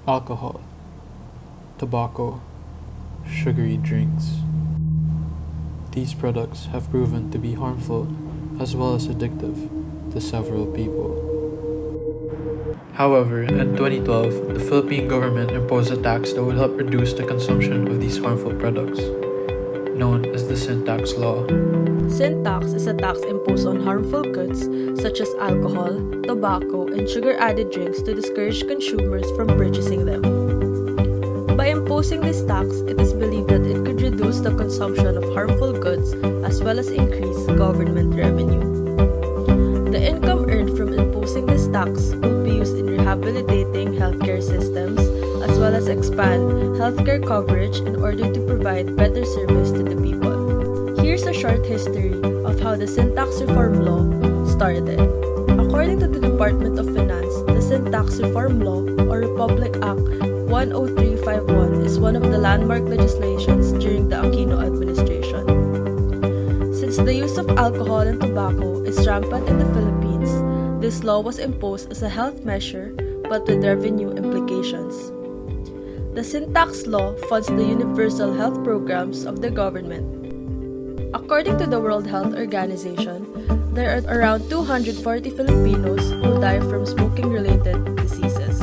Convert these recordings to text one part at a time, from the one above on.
alcohol, tobacco, sugary drinks. These products have proven to be harmful as well as addictive to several people. However, in 2012, the Philippine government imposed a tax that would help reduce the consumption of these harmful products, known as the sin tax law. Sin tax is a tax imposed on harmful goods such as alcohol, tobacco, and sugar-added drinks to discourage consumers from purchasing them. By imposing this tax, it is believed that it could reduce the consumption of harmful goods as well as increase government revenue. The income earned from imposing this tax will be used in rehabilitating healthcare systems as well as expand healthcare coverage in order to provide better service to the people. Here's a short history of how the Sin Tax Reform Law started. According to the Department of Finance, the Sin Tax Reform Law, or Republic Act 10351, is one of the landmark legislations during the Aquino administration. Since the use of alcohol and tobacco is rampant in the Philippines, this law was imposed as a health measure but with revenue implications. The Sin Tax Law funds the universal health programs of the government. According to the World Health Organization, there are around 240 Filipinos who die from smoking-related diseases.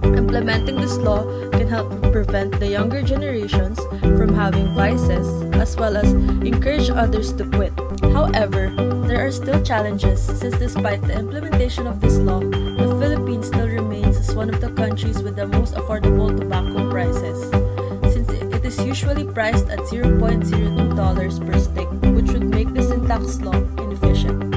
Implementing this law can help prevent the younger generations from having vices as well as encourage others to quit. However, there are still challenges since despite the implementation of this law, the Philippines still remains as one of the countries with the most affordable tobacco prices, since it is usually priced at $0.02 per stick, which would make the sin tax law inefficient.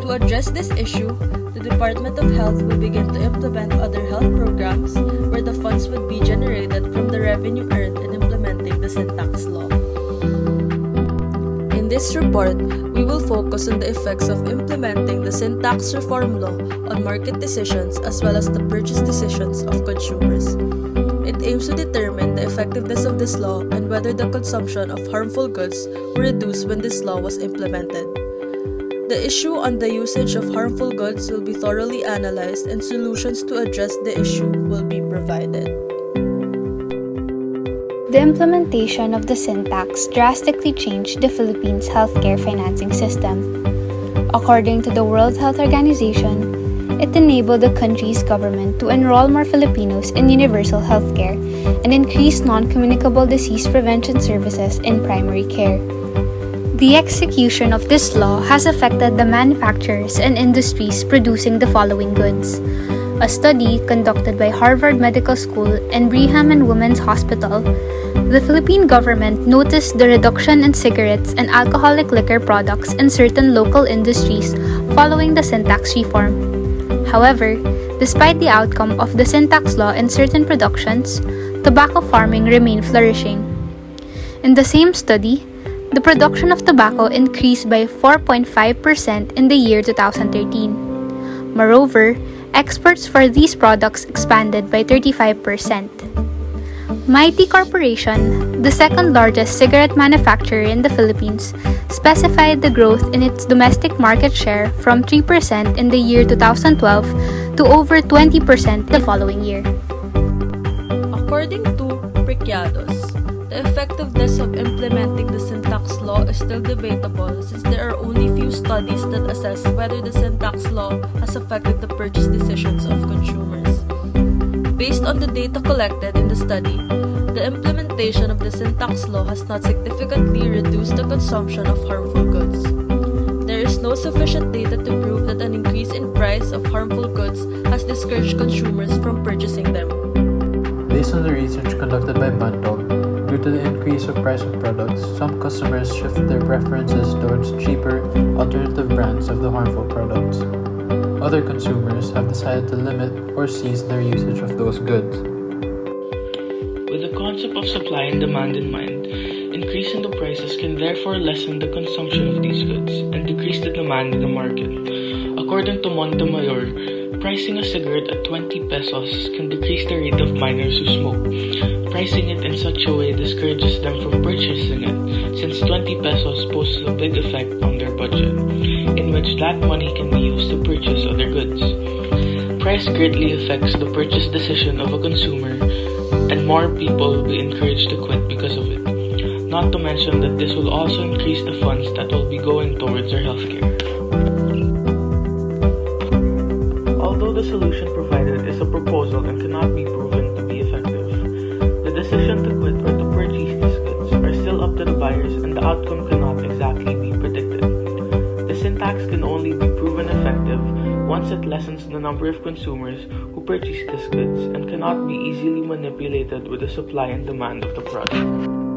To address this issue, the Department of Health will begin to implement other health programs where the funds would be generated from the revenue earned in implementing the sin tax law. In this report, we will focus on the effects of implementing the Sin Tax Reform Law on market decisions as well as the purchase decisions of consumers. It aims to determine the effectiveness of this law and whether the consumption of harmful goods were reduced when this law was implemented. The issue on the usage of harmful goods will be thoroughly analyzed and solutions to address the issue will be provided. The implementation of the sin tax drastically changed the Philippines' healthcare financing system. According to the World Health Organization, it enabled the country's government to enroll more Filipinos in universal healthcare and increase non-communicable disease prevention services in primary care. The execution of this law has affected the manufacturers and industries producing the following goods. A study conducted by Harvard Medical School and Brigham and Women's Hospital, the Philippine government noticed the reduction in cigarettes and alcoholic liquor products in certain local industries following the sin tax reform. However, despite the outcome of the sin tax law in certain productions, tobacco farming remained flourishing. In the same study, the production of tobacco increased by 4.5% in the year 2013. Moreover, exports for these products expanded by 35%. Mighty Corporation, the second largest cigarette manufacturer in the Philippines, specified the growth in its domestic market share from 3% in the year 2012 to over 20% the following year. According to Preciados, the effectiveness of implementing the sin tax law is still debatable since there are only few studies that assess whether the sin tax law has affected the purchase decisions of consumers. Based on the data collected in the study, the implementation of the sin tax law has not significantly reduced the consumption of harmful goods. There is no sufficient data to prove that an increase in price of harmful goods has discouraged consumers from purchasing them. Based on the research conducted by Bandog, due to the increase of price of products, some customers shift their preferences towards cheaper, alternative brands of the harmful products. Other consumers have decided to limit or cease their usage of those goods. With the concept of supply and demand in mind, increasing the prices can therefore lessen the consumption of these goods and decrease the demand in the market. According to Montemayor, pricing a cigarette at 20 pesos can decrease the rate of minors who smoke. Pricing it in such a way discourages them from purchasing it, since 20 pesos poses a big effect on their budget, in which that money can be used to purchase other goods. price greatly affects the purchase decision of a consumer, and more people will be encouraged to quit because of it. Not to mention that this will also increase the funds that will be going towards our healthcare. Although the solution provided is a proposal and cannot be proven to be effective, the decision to quit or to purchase these goods are still up to the buyers, and the outcome cannot exactly be predicted. The sin tax can only be proven effective once it lessens the number of consumers who purchase these goods and cannot be easily manipulated with the supply and demand of the product.